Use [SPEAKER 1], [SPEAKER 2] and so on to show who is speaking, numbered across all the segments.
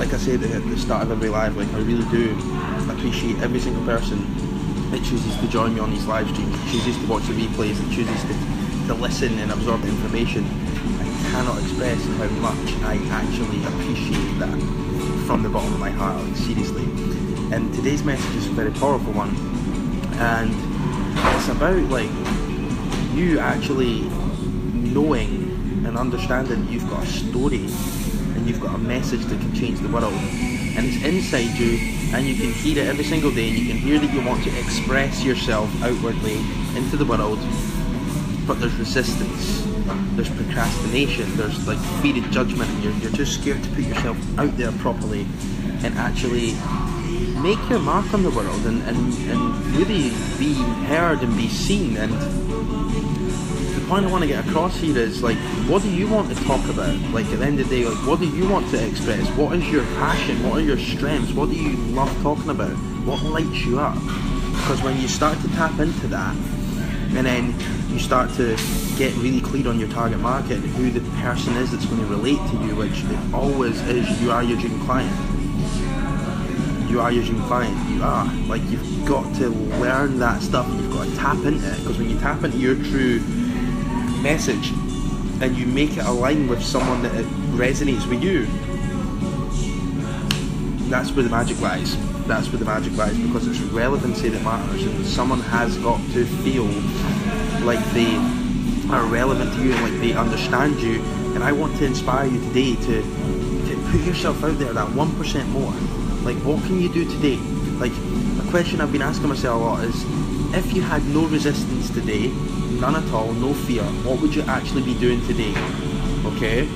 [SPEAKER 1] like I said at the start of every live, like I really do appreciate every single person that chooses to join me on these live streams, that chooses to watch the replays, that chooses to listen and absorb the information. I cannot express how much I actually appreciate that from the bottom of my heart, like seriously. And today's message is a very powerful one, and it's about like you actually knowing and understanding you've got a story and you've got a message that can change the world, and it's inside you, and you can hear it every single day, and you can hear that you want to express yourself outwardly into the world, but there's resistance, there's procrastination, there's like fear of judgment, and you're too scared to put yourself out there properly and actually make your mark on the world and really be heard and be seen. And the point I want to get across here is like, what do you want to talk about? Like at the end of the day, like what do you want to express? What is your passion? What are your strengths? What do you love talking about? What lights you up? Because when you start to tap into that, and then you start to get really clear on your target market, who the person is that's going to relate to you, which it always is, you are your dream client. You are your dream client. You are. Like, you've got to learn that stuff, and you've got to tap into it, because when you tap into your true message and you make it align with someone that it resonates with you, that's where the magic lies. That's where the magic lies, because it's relevancy that matters, and someone has got to feel like they are relevant to you and like they understand you. And I want to inspire you today to put yourself out there that 1% more. Like, what can you do today? Like, a question I've been asking myself a lot is, if you had no resistance today, none at all, no fear, what would you actually be doing today? Okay?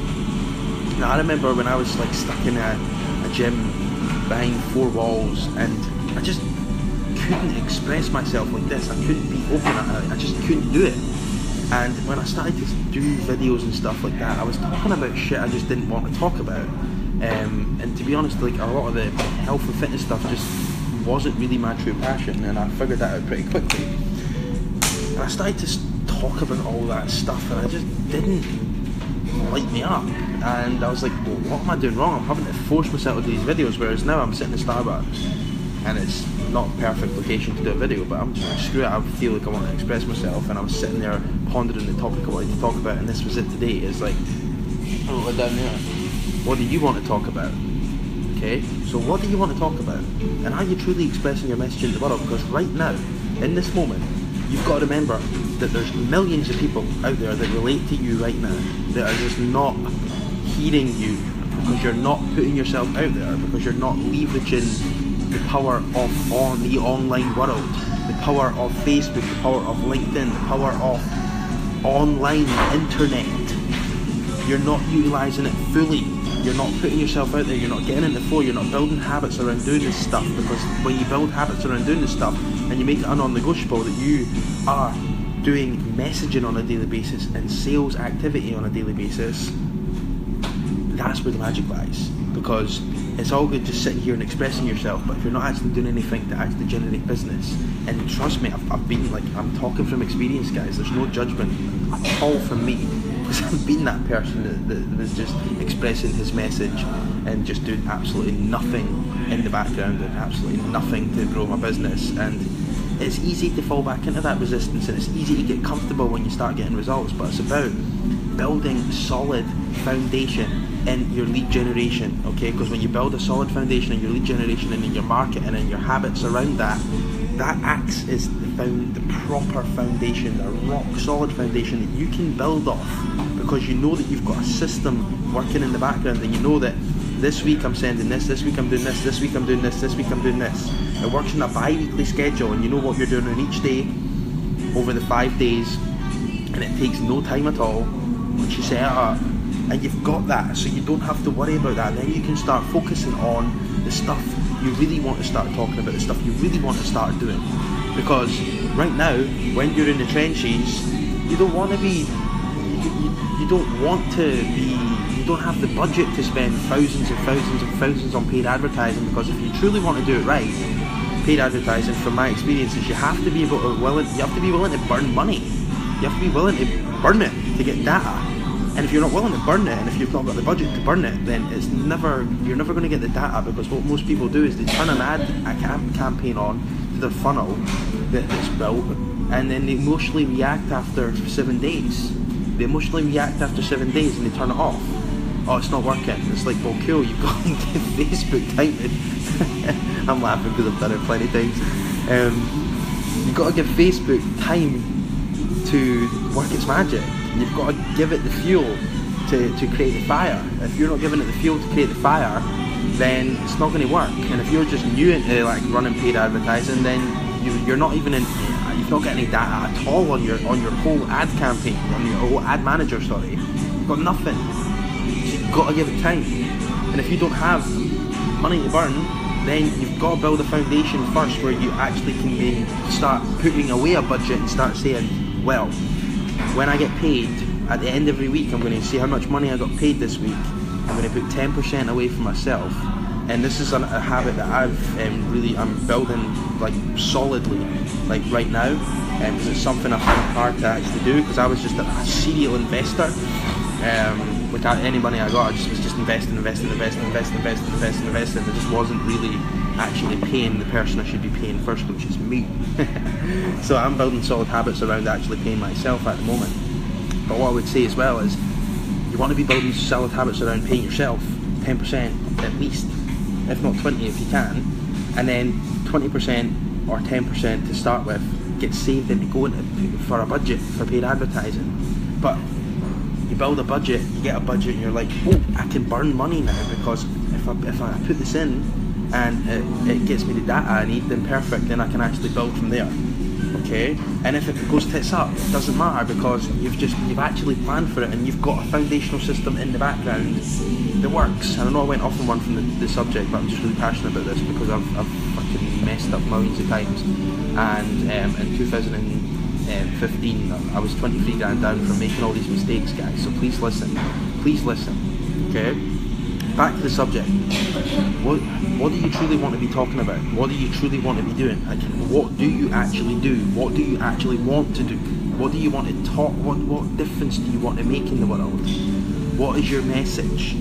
[SPEAKER 1] Now, I remember when I was like stuck in a gym behind four walls, and I just couldn't express myself like this. I couldn't be open. I just couldn't do it. And when I started to do videos and stuff like that, I was talking about shit I just didn't want to talk about. And to be honest, like, a lot of the health and fitness stuff just wasn't really my true passion, and I figured that out pretty quickly. And I started to talk about all that stuff, and I just didn't light me up. And I was like, well, what am I doing wrong? I'm having to force myself to do these videos, whereas now I'm sitting in Starbucks, and it's not a perfect location to do a video, but I'm just like, screw it, I feel like I want to express myself. And I was sitting there pondering the topic I wanted to talk about, and this was it today. It's like, oh, we're down there. What do you want to talk about? Okay, so what do you want to talk about? And are you truly expressing your message in the world? Because right now, in this moment, you've got to remember that there's millions of people out there that relate to you right now, that are just not hearing you, because you're not putting yourself out there, because you're not leveraging the power of the online world, the power of Facebook, the power of LinkedIn, the power of online internet. You're not utilising it fully. You're not putting yourself out there, you're not getting in the flow, you're not building habits around doing this stuff, because when you build habits around doing this stuff and you make it a non-negotiable that you are doing messaging on a daily basis and sales activity on a daily basis, that's where the magic lies. Because it's all good just sitting here and expressing yourself, but if you're not actually doing anything to actually generate business, and trust me, I've been like, I'm talking from experience, guys, there's no judgment at all from me, because I've been that person that was just expressing his message and just doing absolutely nothing in the background and absolutely nothing to grow my business. And it's easy to fall back into that resistance, and it's easy to get comfortable when you start getting results, but it's about building solid foundation in your lead generation, okay? Because when you build a solid foundation in your lead generation and in your market and in your habits around that, that acts as the proper foundation, the rock solid foundation that you can build off, because you know that you've got a system working in the background, and you know that this week I'm sending this week I'm doing this week I'm doing this week I'm doing this. It works on a bi-weekly schedule, and you know what you're doing on each day over the 5 days, and it takes no time at all once you set it up, and you've got that, so you don't have to worry about that. Then you can start focusing on the stuff you really want to start talking about, the stuff you really want to start doing. Because right now, when you're in the trenches, you don't want to be, you don't want to be, you don't have the budget to spend thousands and thousands and thousands on paid advertising. Because if you truly want to do it right, paid advertising, from my experiences, you have to be willing to burn money. You have to be willing to burn it to get data. And if you're not willing to burn it, and if you've not got the budget to burn it, then you're never going to get the data, because what most people do is they turn a campaign on to their funnel that's built, and then they emotionally react after 7 days. They emotionally react after 7 days and they turn it off. Oh, it's not working. It's like, well, cool, you've got to give Facebook time to... I'm laughing because I've done it plenty of times. You've got to give Facebook time to work its magic. You've got to give it the fuel to create the fire. If you're not giving it the fuel to create the fire, then it's not going to work. And if you're just new into like running paid advertising, then you're not even in... You've not got any data at all on your whole ad campaign, on your whole ad manager, sorry. You've got nothing. So you've got to give it time. And if you don't have money to burn, then you've got to build a foundation first where you actually can then start putting away a budget and start saying, well, when I get paid at the end of every week, I'm going to see how much money I got paid this week. I'm going to put 10% away for myself. And this is a habit that I'm building like solidly, like right now, because it's something I find hard to actually do, because I was just a serial investor. Without any money I got, I was just investing. I just wasn't really actually paying the person I should be paying first, which is me. So I'm building solid habits around actually paying myself at the moment. But what I would say as well is, you want to be building solid habits around paying yourself 10% at least, if not 20 if you can, and then 20% or 10% to start with get saved into going for a budget for paid advertising. But you build a budget, you get a budget, and you're like, oh, I can burn money now, because if I put this in and it gets me the data I need, then perfect, then I can actually build from there. Okay, and if it goes tits up, it doesn't matter, because you've actually planned for it, and you've got a foundational system in the background that works. And I know I went off on one from the subject, but I'm just really passionate about this because I've fucking messed up millions of times. And in 2015, I was 23 grand down from making all these mistakes, guys. So please listen, okay? Back to the subject. What do you truly want to be talking about? What do you truly want to be doing? Like, what do you actually do? What do you actually want to do? What do you want to talk? What difference do you want to make in the world? What is your message?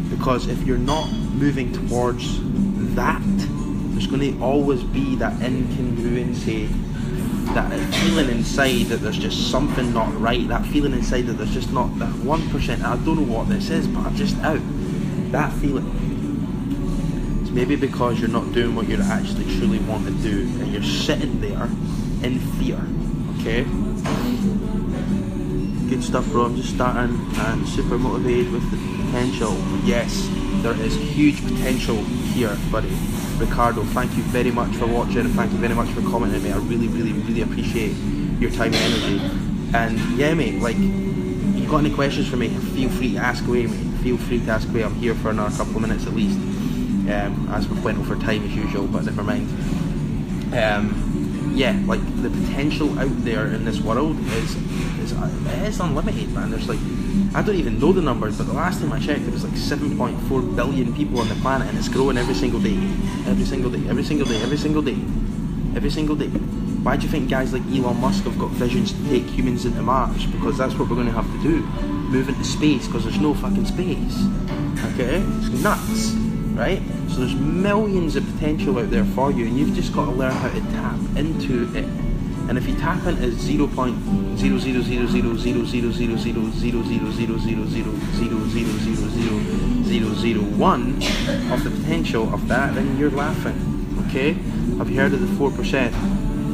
[SPEAKER 1] Because if you're not moving towards that, there's going to always be that incongruency, that feeling inside that there's just something not right, that feeling inside that there's just not that 1%, I don't know what this is, but I'm just out. That feeling. It's maybe because you're not doing what you actually truly want to do, and you're sitting there in fear, okay? Good stuff, bro. I'm just starting and super motivated with the potential. Yes, there is huge potential here, buddy. Ricardo, thank you very much for watching, and thank you very much for commenting, mate. I really, really, really appreciate your time and energy. And yeah, mate, like, you got any questions for me, feel free to ask away, mate. Feel free to ask away. I'm here for another couple of minutes at least. As we went over time as usual, but never mind. Yeah, like, the potential out there in this world is unlimited, man. There's like, I don't even know the numbers, but the last time I checked, it was like 7.4 billion people on the planet, and it's growing every single day. Every single day, every single day, every single day. Every single day. Why do you think guys like Elon Musk have got visions to take humans into Mars? Because that's what we're going to have to do. Move into space, because there's no fucking space. Okay? It's nuts. Right? So there's millions of potential out there for you, and you've just got to learn how to tap into it. And if you tap into 0.00000000000000001 of the potential of that, then you're laughing. Okay? Have you heard of the 4%?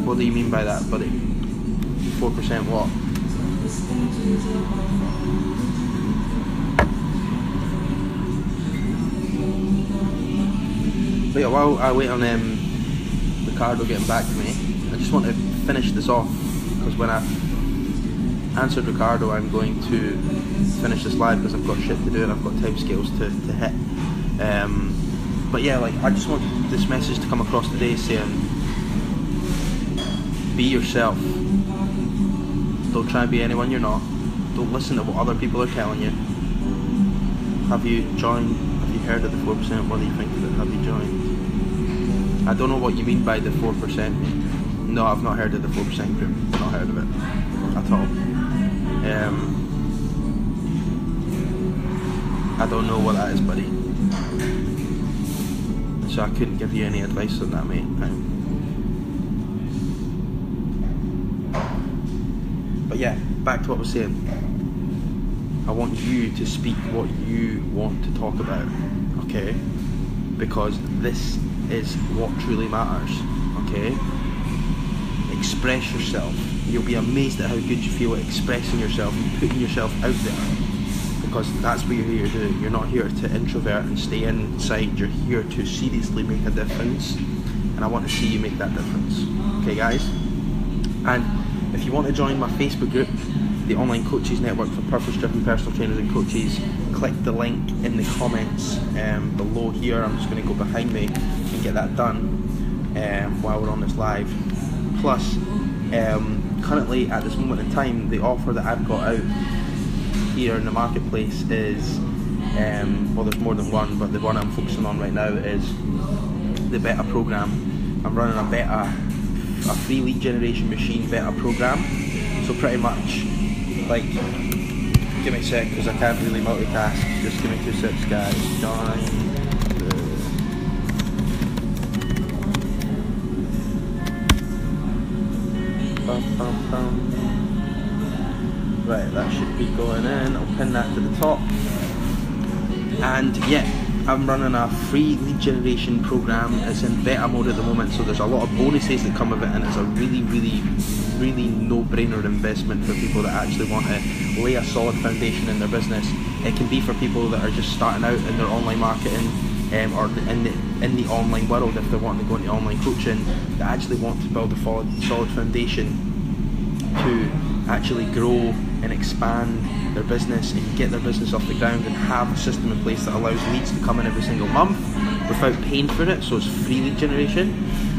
[SPEAKER 1] What do you mean by that, buddy? 4% what? But yeah, while I wait on Ricardo getting back to me, I just want to finish this off, because when I answered Ricardo, I'm going to finish this live because I've got shit to do and I've got timescales to hit. But yeah, like, I just want this message to come across today saying, be yourself. Don't try and be anyone you're not. Don't listen to what other people are telling you. Have you joined? Have you heard of the 4%? What do you think of it? Have you joined? I don't know what you mean by the 4%. No, I've not heard of the 4% group. Not heard of it at all. I don't know what that is, buddy. So I couldn't give you any advice on that, mate. But yeah, back to what I was saying. I want you to speak what you want to talk about, okay? Because this is what truly matters, okay? Express yourself. You'll be amazed at how good you feel at expressing yourself and putting yourself out there. Because that's what you're here to do. You're not here to introvert and stay inside. You're here to seriously make a difference. And I want to see you make that difference. Okay, guys? And if you want to join my Facebook group, the Online Coaches Network for Purpose-Driven Personal Trainers and Coaches, click the link in the comments below here. I'm just going to go behind me and get that done while we're on this live. Plus, currently at this moment in time, the offer that I've got out here in the marketplace is, well, there's more than one, but the one I'm focusing on right now is the beta program. I'm running a free lead generation machine beta program. So pretty much, like, give me a sec because I can't really multitask. Just give me 2 secs, guys. Join the right, that should be going in. I'll pin that to the top. And yeah, I'm running a free lead generation program. It's in beta mode at the moment, so there's a lot of bonuses that come with it, and it's a really no-brainer investment for people that actually want to lay a solid foundation in their business. It can be for people that are just starting out in their online marketing or in the online world, if they're wanting to go into online coaching, that actually want to build a solid foundation to actually grow and expand their business and get their business off the ground and have a system in place that allows leads to come in every single month without paying for it. So it's free lead generation,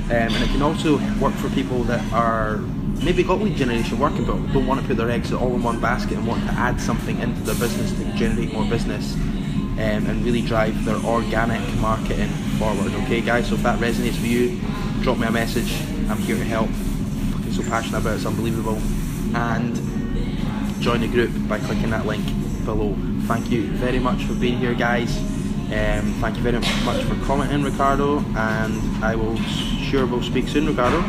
[SPEAKER 1] and it can also work for people that are maybe got lead generation working but don't want to put their eggs all in one basket and want to add something into their business to generate more business and really drive their organic marketing forward. Okay, guys, so if that resonates with you, drop me a message. I'm here to help. I'm fucking so passionate about it, it's unbelievable. And join the group by clicking that link below. Thank you very much for being here, guys. Thank you very much for commenting, Ricardo, and I will sure will speak soon, Ricardo,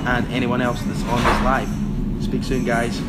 [SPEAKER 1] and anyone else that's on this live. Speak soon, guys.